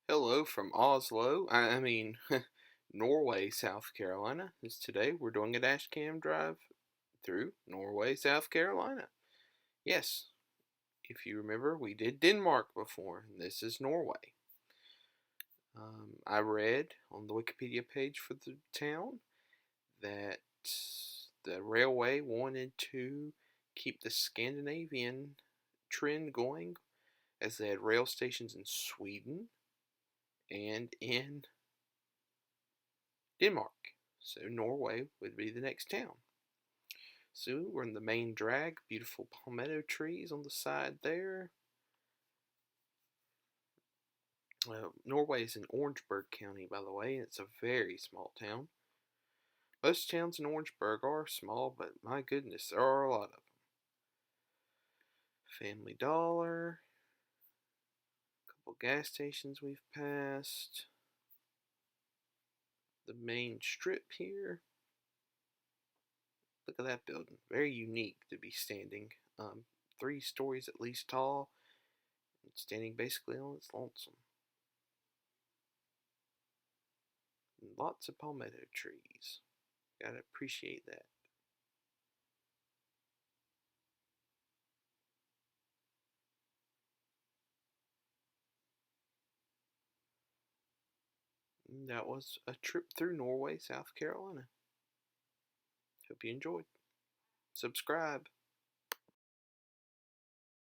Hello from Oslo. I mean, Norway, South Carolina. Is today we're doing a dash cam drive through Norway, South Carolina. Yes, if you remember, we did Denmark before, and this is Norway. I read on the Wikipedia page for the town that the railway wanted to keep the Scandinavian trend going, as they had rail stations in Sweden and in Denmark. So Norway would be the next town. So we're in the main drag, beautiful palmetto trees on the side there. Norway is in Orangeburg County, by the way, and it's a very small town. Most towns in Orangeburg are small, but my goodness, there are a lot of them. Family Dollar, a couple gas stations we've passed. The main strip here. Look at that building, very unique to be standing. 3 stories at least tall, and standing basically on its lonesome. And lots of palmetto trees. Gotta appreciate that. And that was a trip through Norway, South Carolina. Hope you enjoyed. Subscribe.